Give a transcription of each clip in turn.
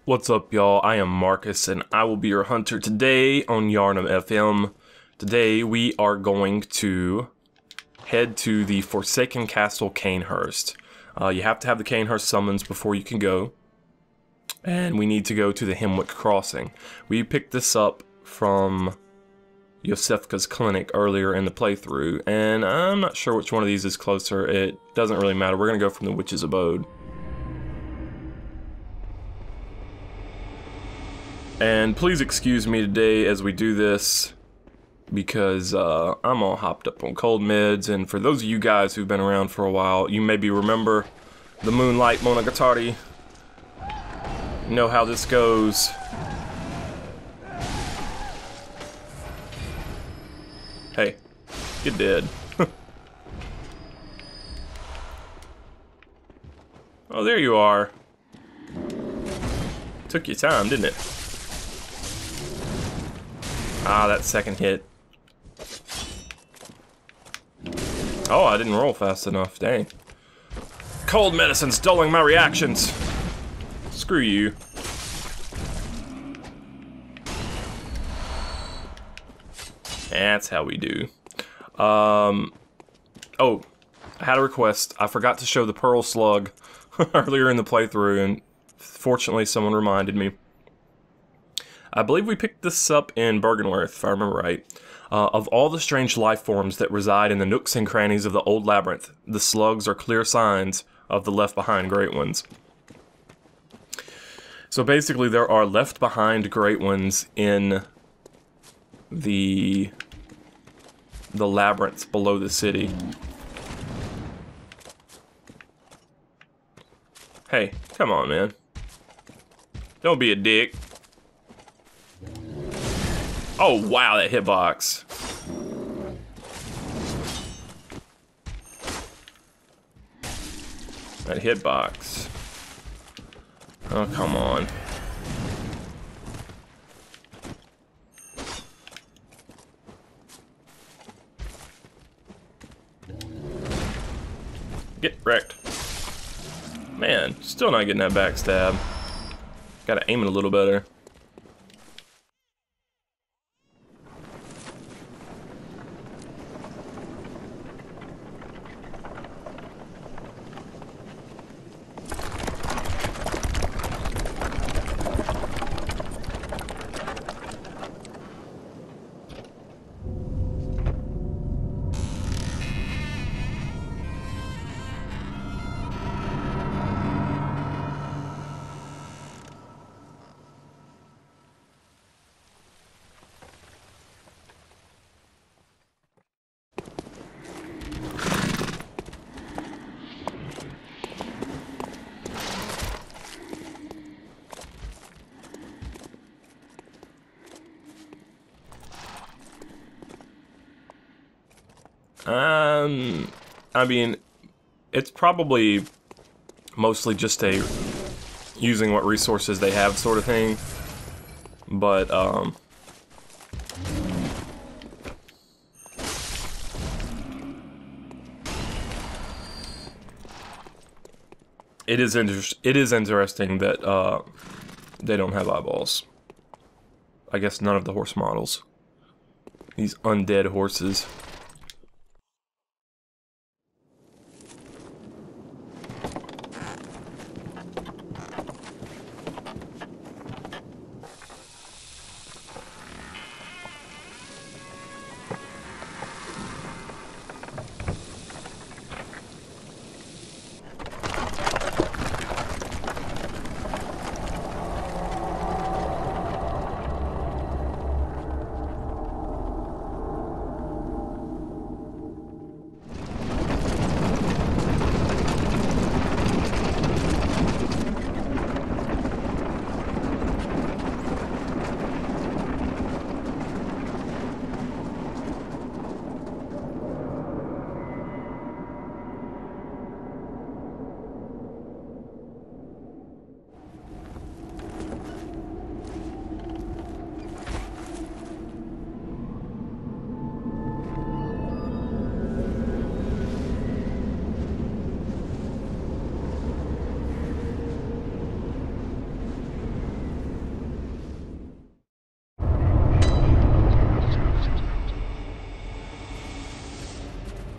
What's up, y'all? I am Marcus, and I will be your hunter today on Yarnum FM. Today, we are going to head to the Forsaken Castle Cainhurst. You have to have the Cainhurst summons before you can go. And we need to go to the Hemwick Crossing. We picked this up from Yosefka's clinic earlier in the playthrough, and I'm not sure which one of these is closer. It doesn't really matter. We're going to go from the Witch's Abode. And please excuse me today as we do this, because I'm all hopped up on cold meds, and for those of you guys who've been around for a while, you maybe remember the Moonlight Monogatari. You know how this goes. Hey, you're dead. Oh, there you are. Took your time, didn't it? Ah, that second hit. Oh, I didn't roll fast enough, dang. Cold medicine's dulling my reactions. Screw you. That's how we do. Oh, I had a request. I forgot to show the Pearl Slug earlier in the playthrough, and fortunately someone reminded me. I believe we picked this up in Byrgenwerth, if I remember right. Of all the strange life forms that reside in the nooks and crannies of the old labyrinth, the slugs are clear signs of the left-behind great ones. So basically there are left-behind great ones in the labyrinths below the city. Hey, come on, man. Don't be a dick. Oh, wow, that hitbox. That hitbox. Oh, come on. Get wrecked. Man, still not getting that backstab. Gotta aim it a little better. I mean, it's probably mostly just a using what resources they have sort of thing, but, it is interesting that, they don't have eyeballs. I guess none of the horse models. These undead horses.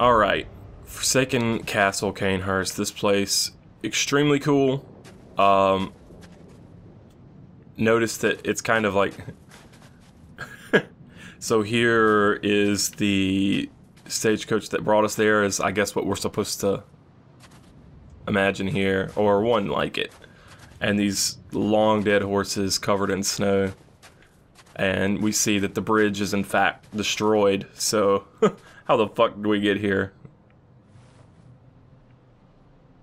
Alright. Forsaken Castle, Cainhurst. This place, extremely cool. Notice that it's kind of like... So here is the stagecoach that brought us there, is I guess what we're supposed to imagine here, or one like it. And these long dead horses covered in snow. And we see that the bridge is in fact destroyed, so how the fuck did we get here?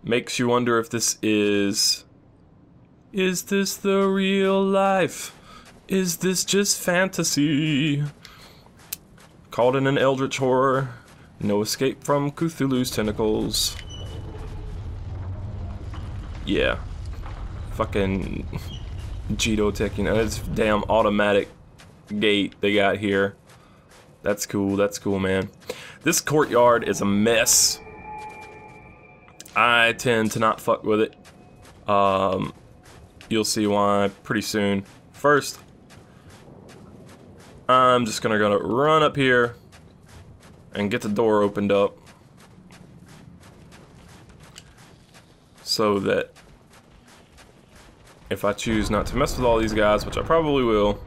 Makes you wonder if this is this the real life? Is this just fantasy? Called in an eldritch horror, no escape from Cthulhu's tentacles. Yeah. Fucking Geotech, you know, it's damn automatic gate they got here. That's cool, man. This courtyard is a mess. I tend to not fuck with it. You'll see why pretty soon. First, I'm just gonna run up here and get the door opened up so that if I choose not to mess with all these guys, which I probably will,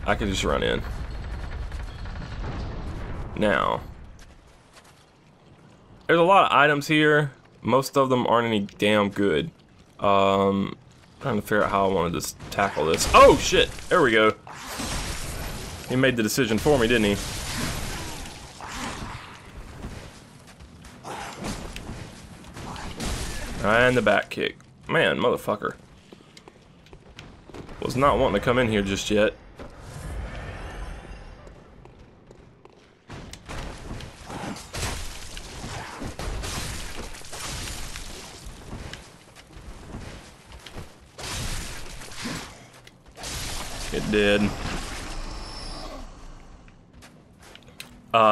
I can just run in. Now, there's a lot of items here. Most of them aren't any damn good. Trying to figure out how I want to just tackle this. Oh shit! There we go. He made the decision for me, didn't he? And the back kick. Man, motherfucker. Was not wanting to come in here just yet. It did.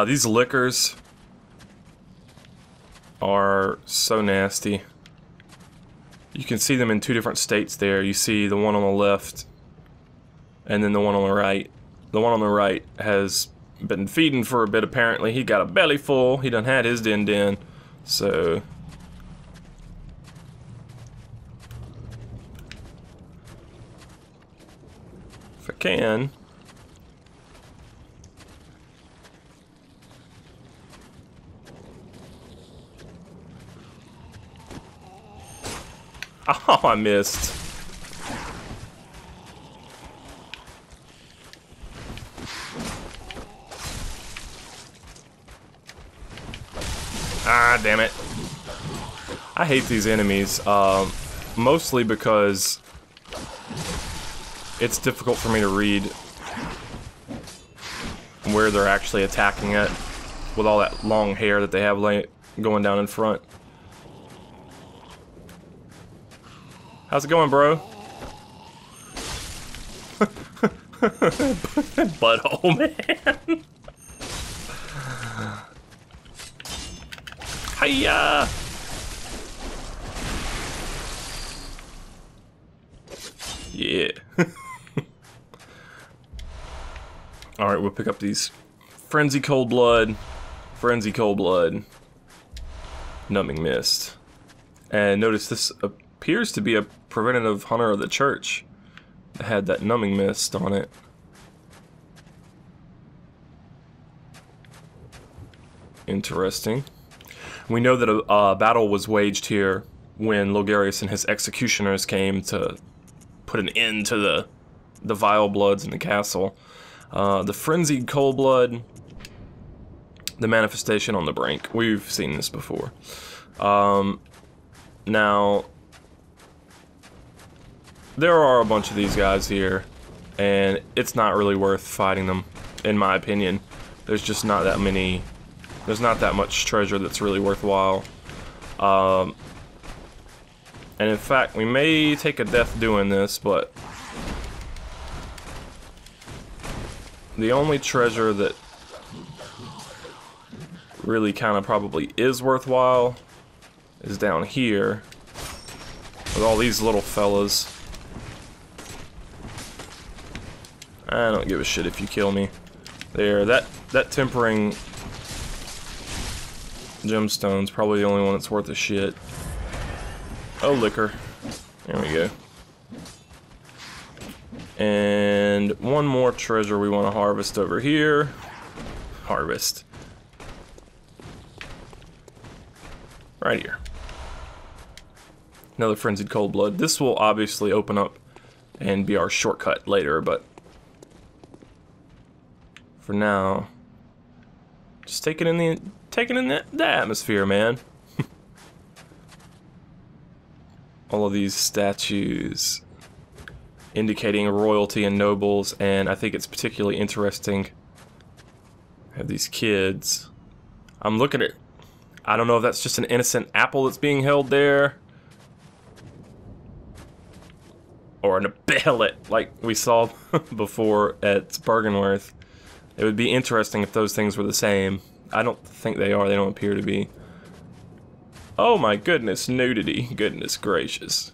These liquors are so nasty. You can see them in two different states there. You see the one on the left and then the one on the right. The one on the right has been feeding for a bit apparently. He got a belly full. He done had his din. So... if I can... oh, I missed. Ah, damn it. I hate these enemies, mostly because it's difficult for me to read where they're actually attacking at with all that long hair that they have going down in front. How's it going, bro? Butthole, man. Hiya! Yeah. Alright, we'll pick up these Frenzy Cold Blood, Numbing Mist. And notice this appears to be a preventative hunter of the church that had that Numbing Mist on it. Interesting. We know that a battle was waged here when Logarius and his executioners came to put an end to the vile bloods in the castle. The frenzied cold blood, the manifestation on the brink. We've seen this before. Now, there are a bunch of these guys here, and it's not really worth fighting them, in my opinion. There's just not that many. There's not that much treasure that's really worthwhile. And in fact, we may take a death doing this, but the only treasure that really kind of probably is worthwhile is down here with all these little fellas. I don't give a shit if you kill me. There, that tempering Gemstones, probably the only one that's worth a shit. Oh, liquor. There we go. And one more treasure we want to harvest over here. Harvest. Right here. Another Frenzied Cold Blood. This will obviously open up and be our shortcut later, but for now, just take it in the atmosphere, man. All of these statues indicating royalty and nobles, and I think it's particularly interesting. I have these kids. I'm looking at, I don't know if that's just an innocent apple that's being held there, or an abelet like we saw before at Bergenworth. It would be interesting if those things were the same. I don't think they are. They don't appear to be. Oh my goodness, nudity. Goodness gracious.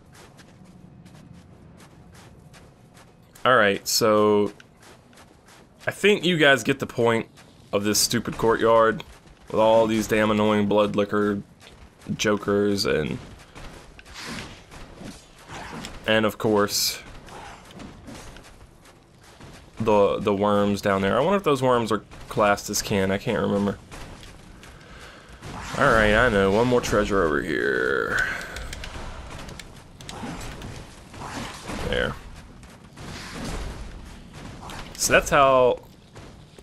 Alright, so I think you guys get the point of this stupid courtyard with all these damn annoying blood liquor jokers and of course the worms down there. I wonder if those worms are classed as kin. I can't remember. Alright, I know. One more treasure over here. There. So that's how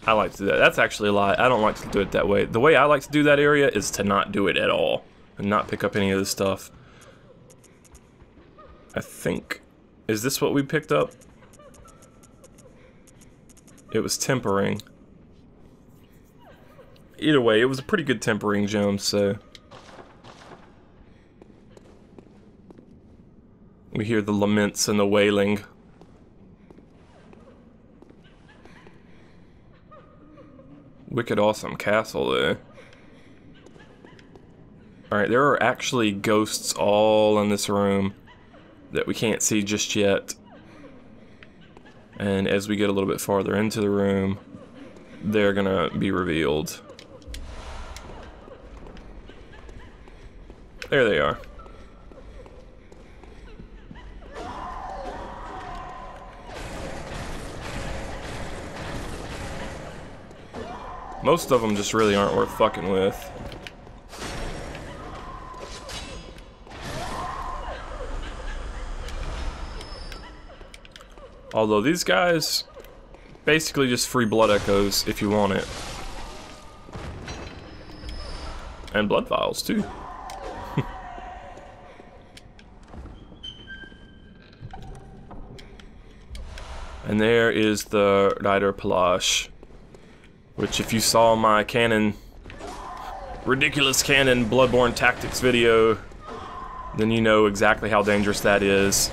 I like to do that. That's actually a lie. I don't like to do it that way. The way I like to do that area is to not do it at all. And not pick up any of this stuff. I think... Is this what we picked up? It was tempering. Either way, it was a pretty good tempering gem, so... We hear the laments and the wailing. Wicked awesome castle, though. Alright, there are actually ghosts all in this room that we can't see just yet. And as we get a little bit farther into the room, they're gonna be revealed. There they are. Most of them just really aren't worth fucking with. Although these guys, basically just free blood echoes if you want it. And blood vials too. And there is the Rider Palash, which if you saw my ridiculous cannon Bloodborne tactics video, then you know exactly how dangerous that is.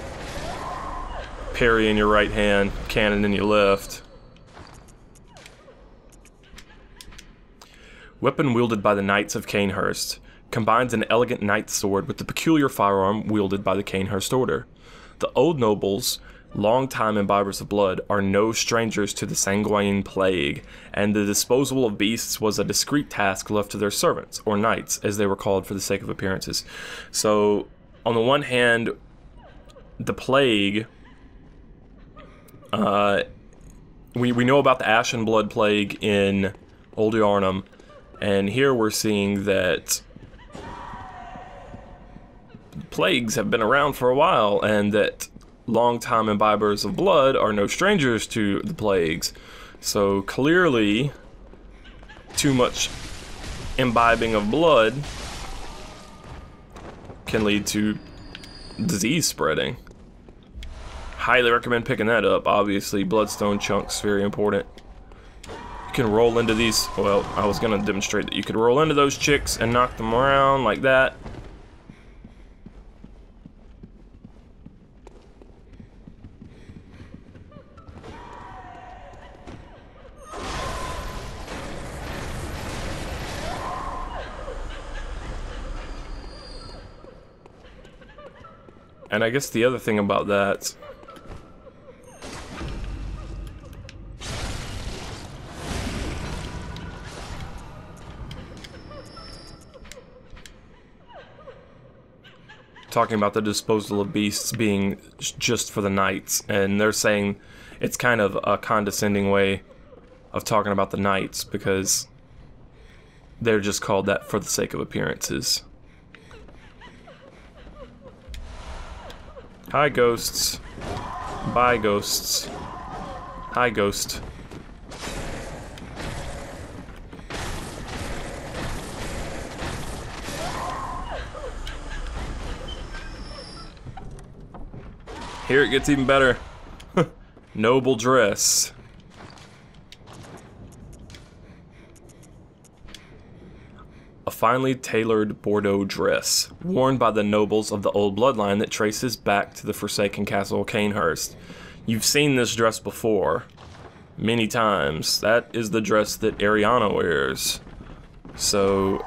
Parry in your right hand, cannon in your left. Weapon wielded by the Knights of Cainhurst combines an elegant knight's sword with the peculiar firearm wielded by the Cainhurst Order. The old nobles, long-time imbibers of blood, are no strangers to the sanguine plague, and the disposal of beasts was a discreet task left to their servants, or knights, as they were called for the sake of appearances. So, on the one hand, the plague... we know about the Ashen Blood Plague in Old Yharnam, and here we're seeing that plagues have been around for a while, and that long-time imbibers of blood are no strangers to the plagues. So clearly, too much imbibing of blood can lead to disease spreading. Highly recommend picking that up. Obviously, bloodstone chunks, very important. You can roll into these, well, I was gonna demonstrate that you could roll into those chicks and knock them around like that. And I guess the other thing about that talking about the disposal of beasts being just for the knights, and they're saying it's kind of a condescending way of talking about the knights because they're just called that for the sake of appearances. Hi, ghosts. Bye, ghosts. Hi, ghost. Here it gets even better. Noble dress. A finely tailored Bordeaux dress, worn by the nobles of the old bloodline that traces back to the forsaken castle of Cainhurst. You've seen this dress before, many times. That is the dress that Ariana wears. So,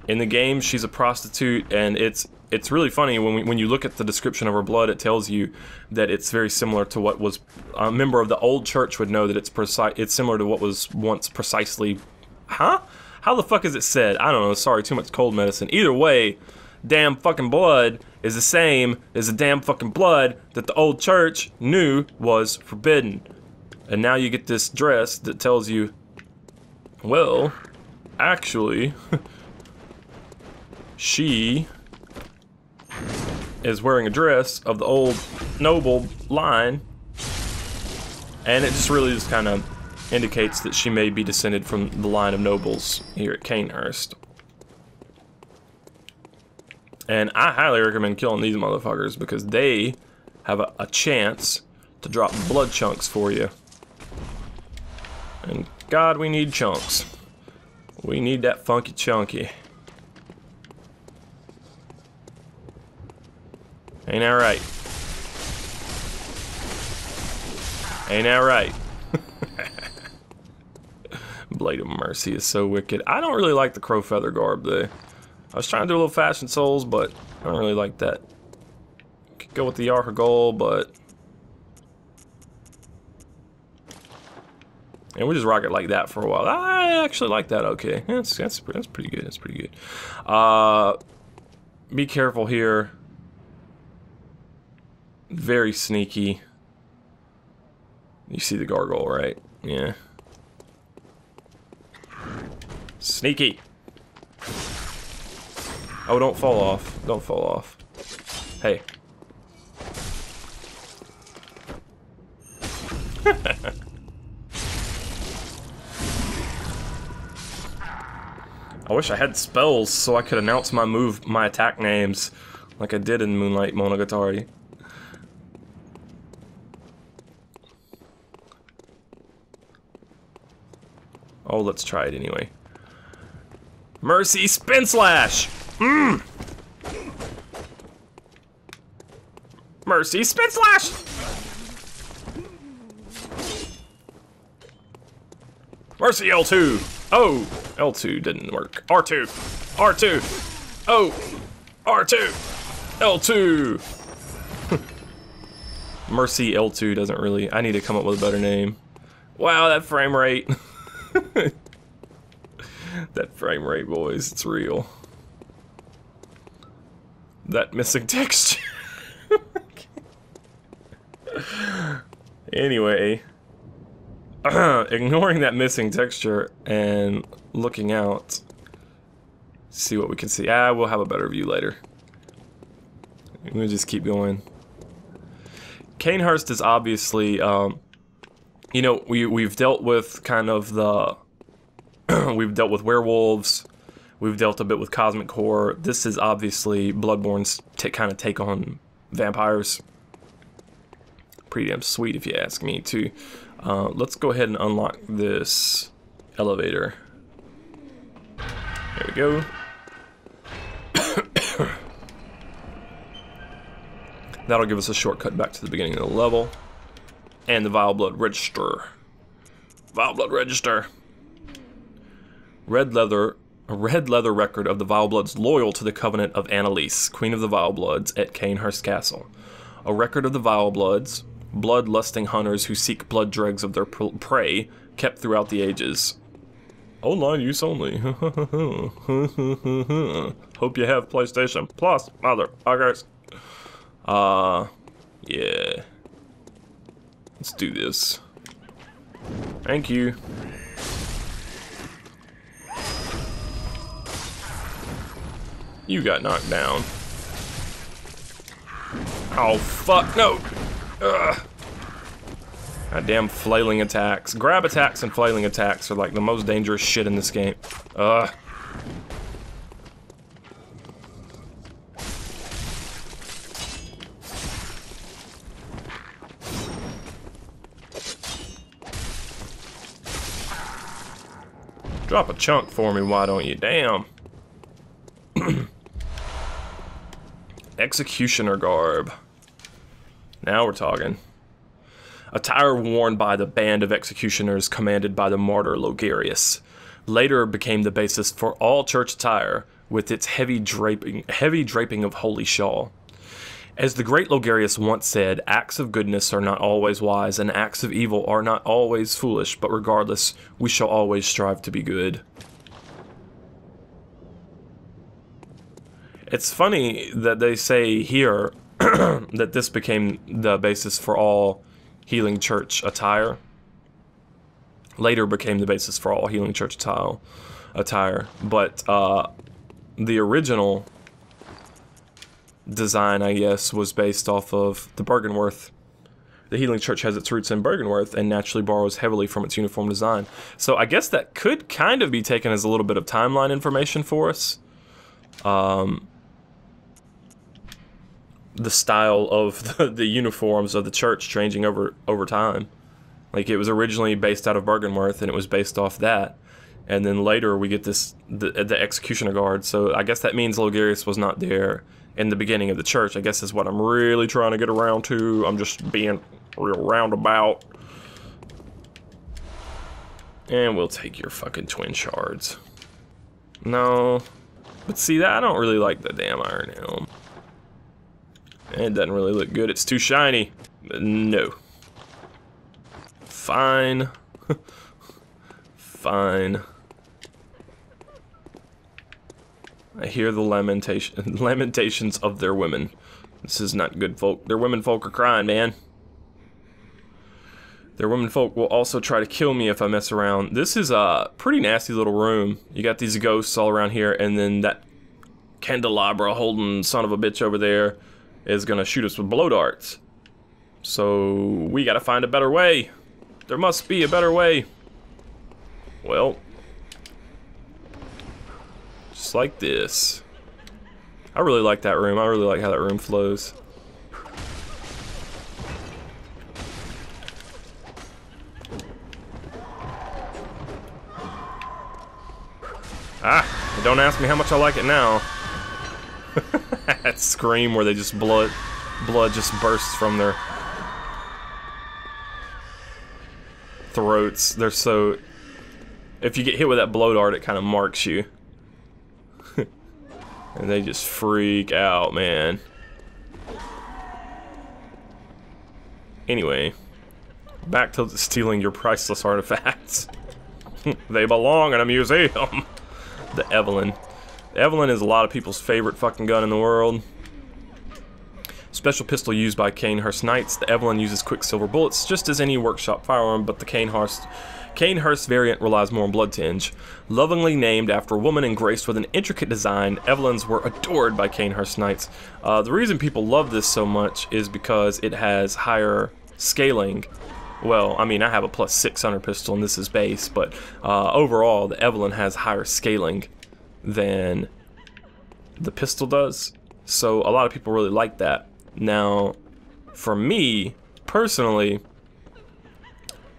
in the game, she's a prostitute, and it's really funny when you look at the description of her blood. It tells you that it's very similar to what was a member of the old church would know that it's similar to what was once precisely. Huh? How the fuck is it said? I don't know. Sorry, too much cold medicine. Either way, damn fucking blood is the same as the damn fucking blood that the old church knew was forbidden. And now you get this dress that tells you, well, actually, she is wearing a dress of the old noble line, and it just really just kind of indicates that she may be descended from the line of nobles here at Cainhurst. And I highly recommend killing these motherfuckers because they have a chance to drop blood chunks for you. And God, we need chunks. We need that funky chunky. Ain't that right? Ain't that right? Blade of Mercy is so wicked. I don't really like the crow feather garb though. I was trying to do a little fashion souls, but I don't really like that. Could go with the Yahar'gul, but and we just rock it like that for a while. I actually like that. Okay, that's pretty good. That's pretty good. Be careful here. Very sneaky. You see the gargoyle, right? Yeah. Sneaky. Oh, don't fall off. Don't fall off. Hey. I wish I had spells so I could announce my attack names like I did in Moonlight Monogatari. Oh, let's try it anyway. Mercy Spin Slash! Mercy Spin Slash! Mercy L2! Oh! L2 didn't work. R2! R2! Oh! R2! L2! Mercy L2 doesn't really... I need to come up with a better name. Wow, that frame rate. That frame rate, boys, it's real. That missing texture. Anyway, ignoring that missing texture and looking out, see what we can see. We'll have a better view later. We'll just keep going. Cainhurst is obviously, you know, we've dealt with kind of the, we've dealt with werewolves, we've dealt a bit with cosmic horror. This is obviously Bloodborne's kind of take on vampires. Pretty damn sweet if you ask me too. Let's go ahead and unlock this elevator. There we go. That'll give us a shortcut back to the beginning of the level. And the Vile Blood Register. Vile Blood Register. A red leather record of the Vile Bloods loyal to the Covenant of Annalise, Queen of the Vile Bloods, at Cainhurst Castle. A record of the Vile Bloods, blood-lusting hunters who seek blood dregs of their prey, kept throughout the ages. Online use only. Hope you have PlayStation Plus, motherfuckers. Yeah. Let's do this. Thank you. You got knocked down. Oh, fuck, no! Ugh. Goddamn flailing attacks. Grab attacks and flailing attacks are like the most dangerous shit in this game. Ugh. Drop a chunk for me, why don't you? Damn. Executioner garb. Now we're talking. Attire worn by the band of executioners commanded by the martyr Logarius. Later became the basis for all church attire, with its heavy draping of holy shawl. As the great Logarius once said, acts of goodness are not always wise, and acts of evil are not always foolish, but regardless, we shall always strive to be good. It's funny that they say here that this became the basis for all healing church attire. Later became the basis for all healing church attire. But the original design, I guess, was based off of the Bergenworth. The healing church has its roots in Bergenworth and naturally borrows heavily from its uniform design. So I guess that could kind of be taken as a little bit of timeline information for us. The style of the uniforms of the church changing over time. Like, it was originally based out of Bergenworth and it was based off that, and then later we get this the executioner guard. So I guess that means Logarius was not there in the beginning of the church, I guess, is what I'm really trying to get around to. I'm just being real roundabout. And we'll take your fucking twin shards. No, but see, that I don't really like the damn iron helm. It doesn't really look good. It's too shiny. No. Fine. Fine. I hear the lamentations of their women. This is not good folk. Their women folk are crying, man. Their women folk will also try to kill me if I mess around. This is a pretty nasty little room. You got these ghosts all around here, and then that candelabra holding son of a bitch over there is gonna shoot us with blow darts. So we gotta find a better way. There must be a better way. Well, just like this. I really like that room. I really like how that room flows. Ah, don't ask me how much I like it now. That scream where they just blood just bursts from their throats. They're so... If you get hit with that blow dart, it kind of marks you. And they just freak out, man. Anyway, back to stealing your priceless artifacts. They belong in a museum. The Evelyn. The Evelyn is a lot of people's favorite fucking gun in the world. Special pistol used by Cainhurst Knights. The Evelyn uses quicksilver bullets just as any workshop firearm, but the Cainhurst variant relies more on blood tinge. Lovingly named after a woman and graced with an intricate design, Evelyns were adored by Cainhurst Knights. The reason people love this so much is because it has higher scaling. Well, I mean, I have a plus 600 pistol and this is base, but overall, the Evelyn has higher scaling than the pistol does. So a lot of people really like that. Now, for me, personally,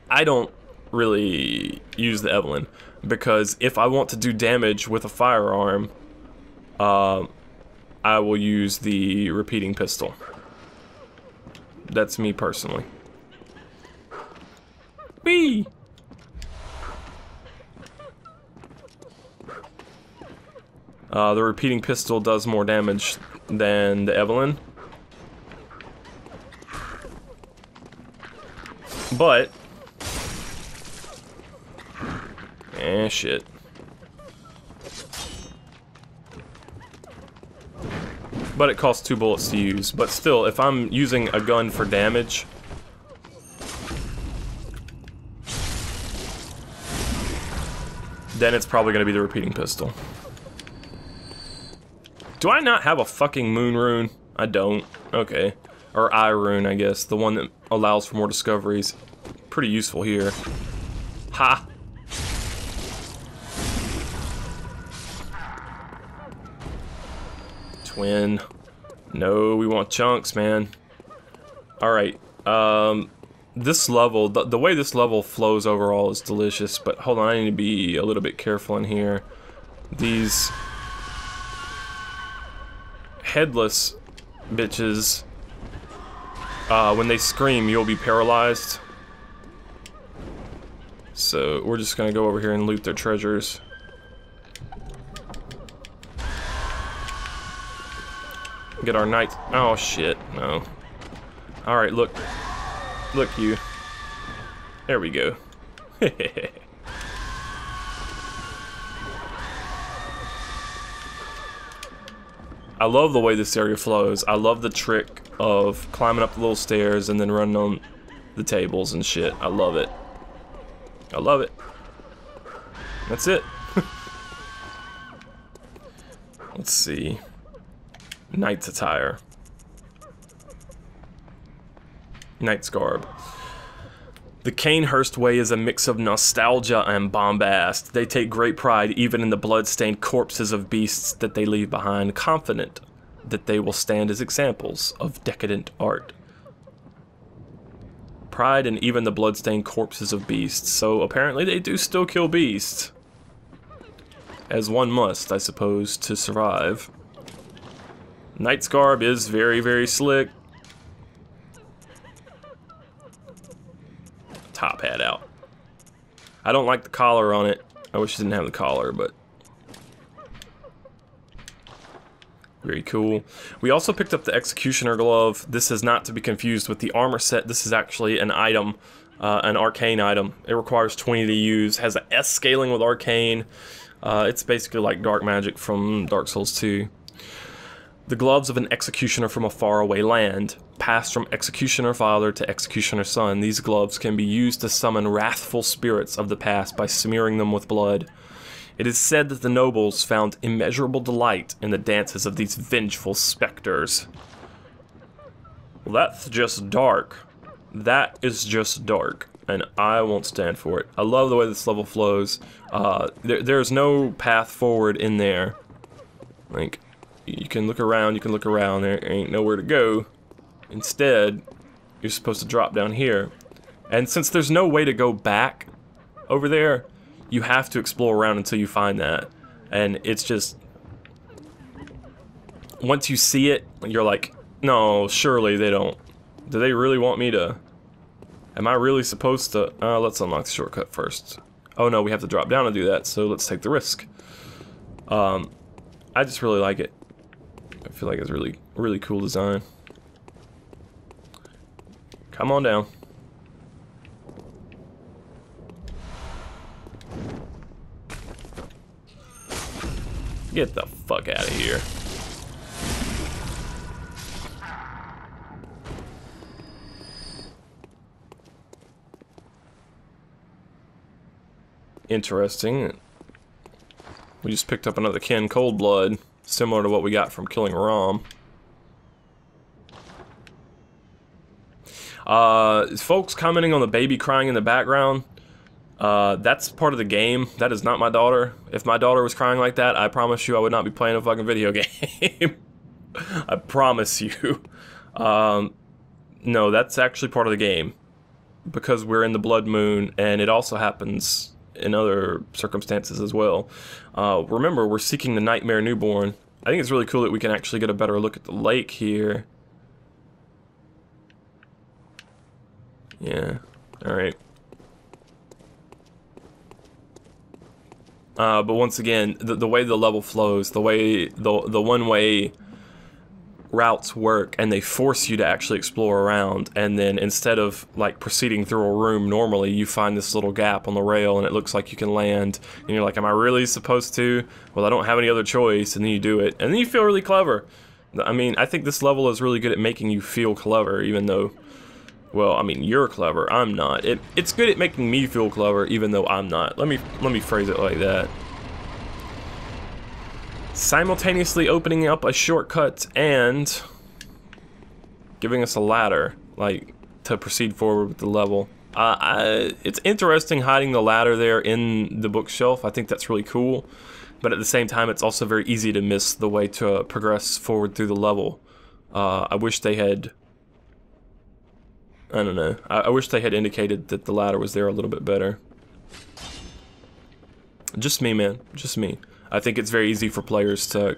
I don't really use the Evelyn, because if I want to do damage with a firearm, I will use the repeating pistol. That's me personally. Whee! The repeating pistol does more damage than the Evelyn. But... shit. But it costs 2 bullets to use. But still, if I'm using a gun for damage, then it's probably going to be the repeating pistol. Do I not have a fucking moon rune? I don't. Okay. Or eye rune, I guess. The one that allows for more discoveries. Pretty useful here. Ha! Twin. No, we want chunks, man. Alright. This level, the way this level flows overall is delicious, but hold on, I need to be a little bit careful in here. These headless bitches, when they scream, you'll be paralyzed. So we're just gonna go over here and loot their treasures. Get our knights. Oh shit, no. Alright, look. Look, you. There we go. I love the way this area flows. I love the trick of climbing up the little stairs and then running on the tables and shit. I love it. I love it. That's it. Let's see. Knight's attire. Knight's garb. The Cainhurst way is a mix of nostalgia and bombast. They take great pride even in the blood-stained corpses of beasts that they leave behind, confident that they will stand as examples of decadent art. Pride in even the blood-stained corpses of beasts. So apparently they do still kill beasts. As one must, I suppose, to survive. Knight's garb is very, very slick. Top hat out. I don't like the collar on it. I wish it didn't have the collar, but very cool. We also picked up the Executioner glove. This is not to be confused with the armor set. This is actually an item, an arcane item. It requires 20 to use. Has an S scaling with arcane. It's basically like dark magic from Dark Souls 2. The gloves of an executioner from a faraway land. Passed from executioner father to executioner son, these gloves can be used to summon wrathful spirits of the past by smearing them with blood. It is said that the nobles found immeasurable delight in the dances of these vengeful specters. Well, that's just dark. That is just dark, and I won't stand for it. I love the way this level flows. There's no path forward in there. Like, you can look around, there ain't nowhere to go. Instead, you're supposed to drop down here. And since there's no way to go back over there, you have to explore around until you find that. And it's just, once you see it, you're like, no, surely they don't. Do they really want me to? Am I really supposed to? Let's unlock the shortcut first. Oh no, we have to drop down to do that, so let's take the risk. I just really like it. I feel like it's really, really cool design. Come on down. Get the fuck out of here. Interesting. We just picked up another Ken Coldblood, similar to what we got from killing Rom. Folks commenting on the baby crying in the background, that's part of the game. That is not my daughter. If my daughter was crying like that, I promise you I would not be playing a fucking video game. I promise you. No, that's actually part of the game. Because we're in the Blood Moon, and it also happens in other circumstances as well. Remember, we're seeking the Nightmare Newborn. I think it's really cool that we can actually get a better look at the lake here. Yeah, alright. But once again, the way the level flows, the way the one-way routes work, and they force you to actually explore around, and then instead of like proceeding through a room normally, you find this little gap on the rail and it looks like you can land, and you're like, am I really supposed to? Well, I don't have any other choice, and then you do it, and then you feel really clever. I mean, I think this level is really good at making you feel clever, even though, well, I mean, you're clever, I'm not. It's good at making me feel clever, even though I'm not. Let me phrase it like that. Simultaneously opening up a shortcut and giving us a ladder, like, to proceed forward with the level. It's interesting hiding the ladder there in the bookshelf. I think that's really cool. But at the same time, it's also very easy to miss the way to progress forward through the level. I wish they had... I don't know. I wish they had indicated that the ladder was there a little bit better. Just me, man. Just me. I think it's very easy for players to...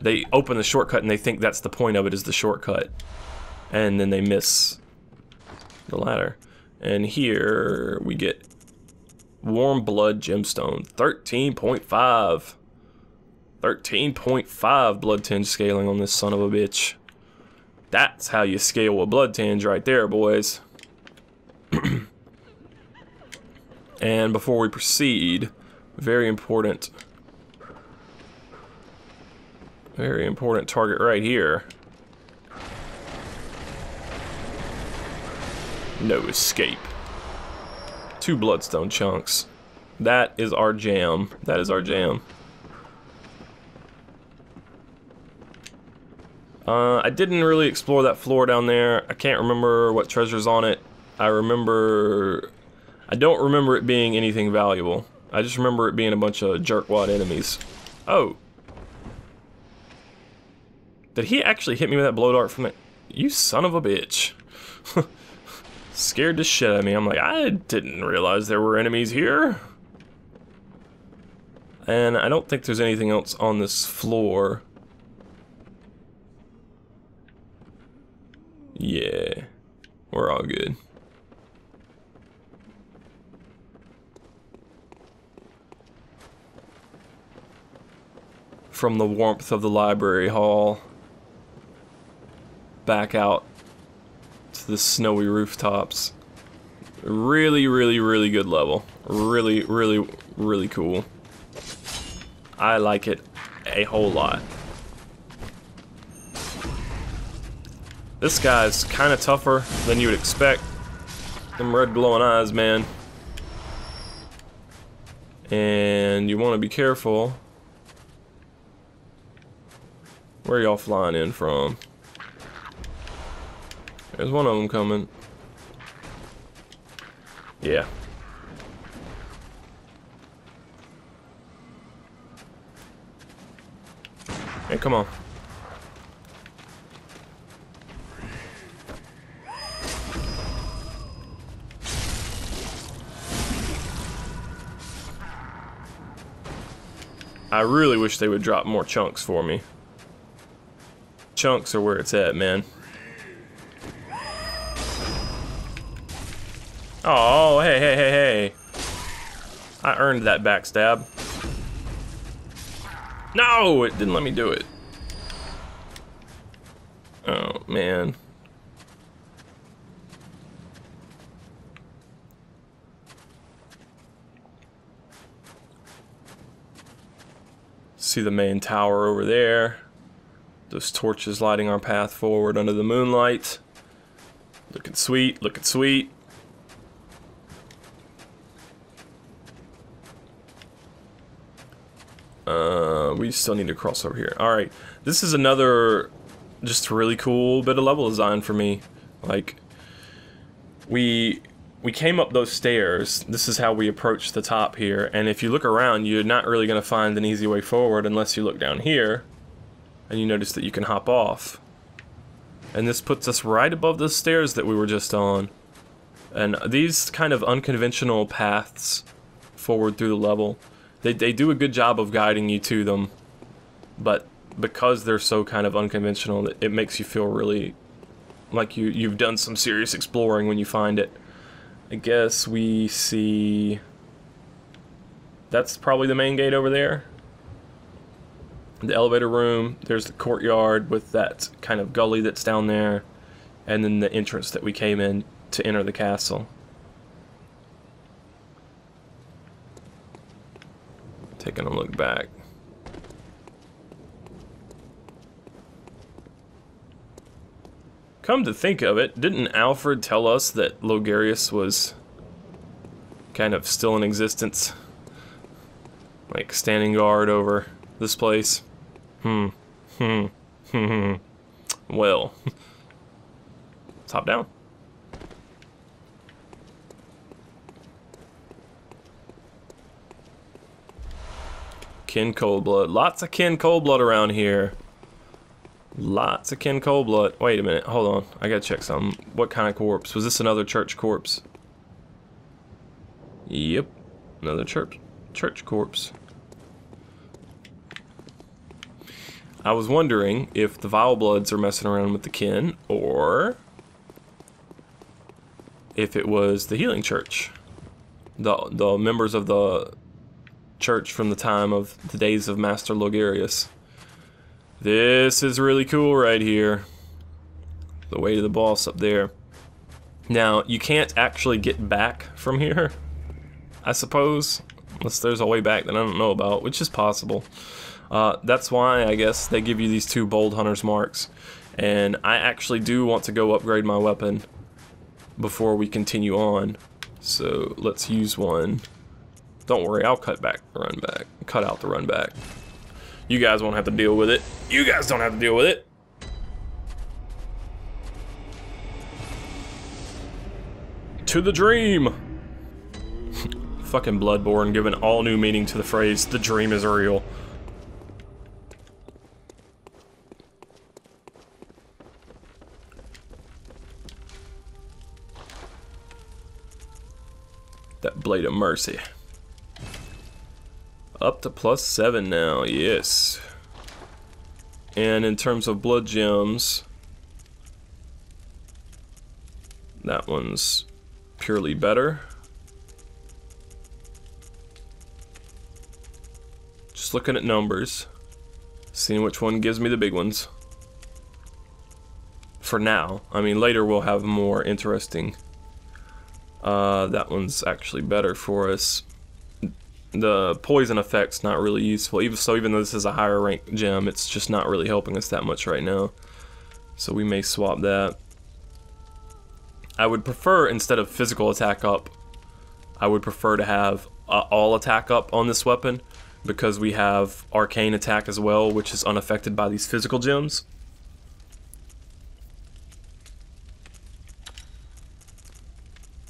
They open the shortcut and they think that's the point of it, is the shortcut. And then they miss the ladder. And here we get Warm Blood Gemstone. 13.5. 13.5 blood tinge scaling on this son of a bitch. That's how you scale a blood tinge right there, boys. And before we proceed, very important target right here. No escape. 2 bloodstone chunks. That is our jam. That is our jam. I didn't really explore that floor down there. I can't remember what treasure's on it. I don't remember it being anything valuable. I just remember it being a bunch of jerkwad enemies. Oh. Did he actually hit me with that blow dart from it? You son of a bitch. Scared the shit out of me. I'm like, I didn't realize there were enemies here. And I don't think there's anything else on this floor. Yeah, we're all good. From the warmth of the library hall, back out to the snowy rooftops. Really, really, really good level. Really, really, really cool. I like it a whole lot. This guy's kind of tougher than you would expect. Them red glowing eyes, man. And you want to be careful. Where are y'all flying in from? There's one of them coming. Yeah. Hey, come on. I really wish they would drop more chunks for me. Chunks are where it's at, man. Oh, hey, hey, hey, hey. I earned that backstab. No, it didn't let me do it. Oh, man. See the main tower over there. Those torches lighting our path forward under the moonlight. Looking sweet, looking sweet. We still need to cross over here. Alright, this is another just really cool bit of level design for me. Like, we came up those stairs. This is how we approach the top here, and if you look around, you're not really going to find an easy way forward unless you look down here and you notice that you can hop off. And this puts us right above the stairs that we were just on. And these kind of unconventional paths forward through the level, they do a good job of guiding you to them, but because they're so kind of unconventional, it makes you feel really like you've done some serious exploring when you find it. I guess we see... That's probably the main gate over there. The elevator room, there's the courtyard with that kind of gully that's down there, and then the entrance that we came in to enter the castle. Taking a look back. Come to think of it, didn't Alfred tell us that Logarius was kind of still in existence? Like standing guard over this place? Well. Top down. Kin Coldblood. Lots of Kin Coldblood around here. Lots of Kin Coldblood. Wait a minute, hold on. I gotta check something. What kind of corpse? Was this another church corpse? Yep. Another church corpse. I was wondering if the Vile Bloods are messing around with the Kin, or if it was the Healing Church. The members of the church from the time of the days of Master Logarius. This is really cool right here. The way to the boss up there. Now, you can't actually get back from here, I suppose. Unless there's a way back that I don't know about, which is possible. That's why, I guess, they give you these 2 Bold Hunter's marks. And I actually do want to go upgrade my weapon before we continue on. So, let's use one. Don't worry, I'll cut out the run back. You guys won't have to deal with it. You guys don't have to deal with it. To the dream. Fucking Bloodborne giving all new meaning to the phrase, the dream is real. That Blade of Mercy. Up to +7 now, yes. And in terms of blood gems, that one's purely better. Just looking at numbers, seeing which one gives me the big ones. For now. I mean, later we'll have more interesting. That one's actually better for us. The poison effect's not really useful. Even though this is a higher rank gem, it's just not really helping us that much right now. So we may swap that. I would prefer, instead of physical attack up, I would prefer to have all attack up on this weapon, because we have arcane attack as well, which is unaffected by these physical gems.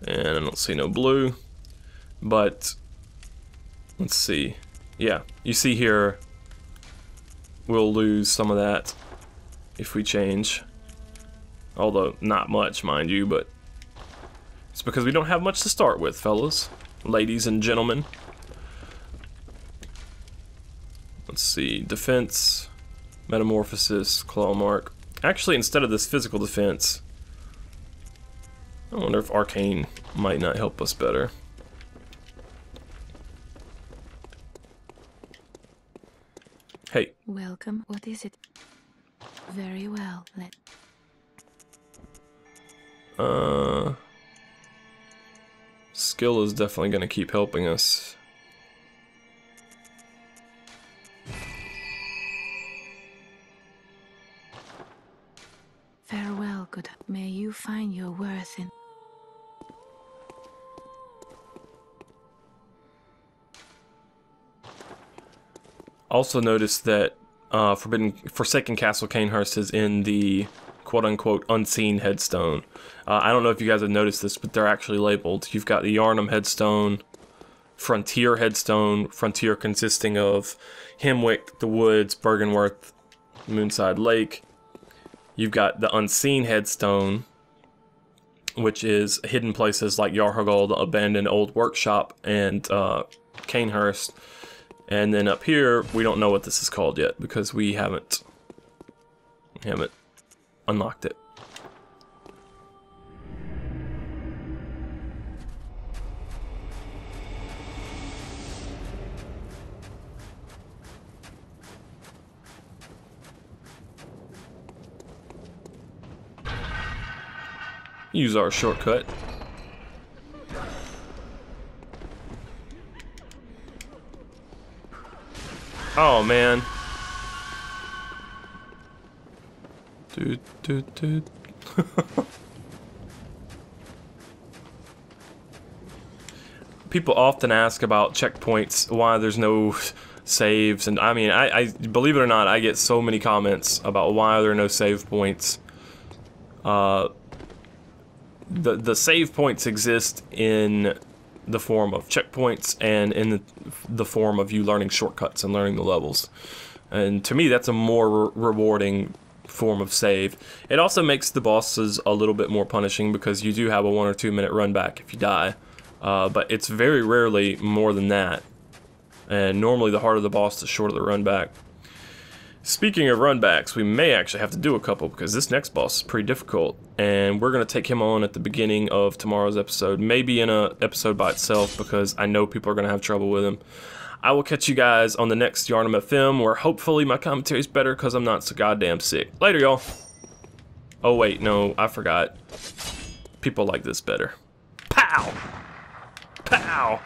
And I don't see no blue, but let's see. Yeah, you see here, we'll lose some of that if we change. Although, not much, mind you, but it's because we don't have much to start with, fellas, ladies and gentlemen. Let's see, defense, metamorphosis, claw mark. Actually, instead of this physical defense, I wonder if arcane might not help us better. Hey. Welcome. What is it? Very well. Skill is definitely going to keep helping us. Farewell, good. May you find your worth in. Also notice that Forsaken Castle Cainhurst is in the quote-unquote unseen headstone. I don't know if you guys have noticed this, but they're actually labeled. You've got the Yhar'gul headstone, Frontier headstone, Frontier consisting of Hemwick, the Woods, Bergenworth, Moonside Lake. You've got the unseen headstone, which is hidden places like Yahar'gul, the abandoned old workshop, and Cainhurst. And then up here, we don't know what this is called yet because we haven't unlocked it. Use our shortcut. Oh man. People often ask about checkpoints, why there's no saves, and I mean, I believe it or not, I get so many comments about why there are no save points. The save points exist in the form of checkpoints and in the form of you learning shortcuts and learning the levels. And to me, that's a more rewarding form of save. It also makes the bosses a little bit more punishing because you do have a 1 or 2 minute run back if you die. But it's very rarely more than that. And normally the harder the boss, the shorter the run back. Speaking of run backs, we may actually have to do a couple because this next boss is pretty difficult. And we're going to take him on at the beginning of tomorrow's episode. Maybe in an episode by itself because I know people are going to have trouble with him. I will catch you guys on the next Yahar'gul FM where hopefully my commentary is better because I'm not so goddamn sick. Later, y'all. Oh, wait, no, I forgot. People like this better. Pow! Pow!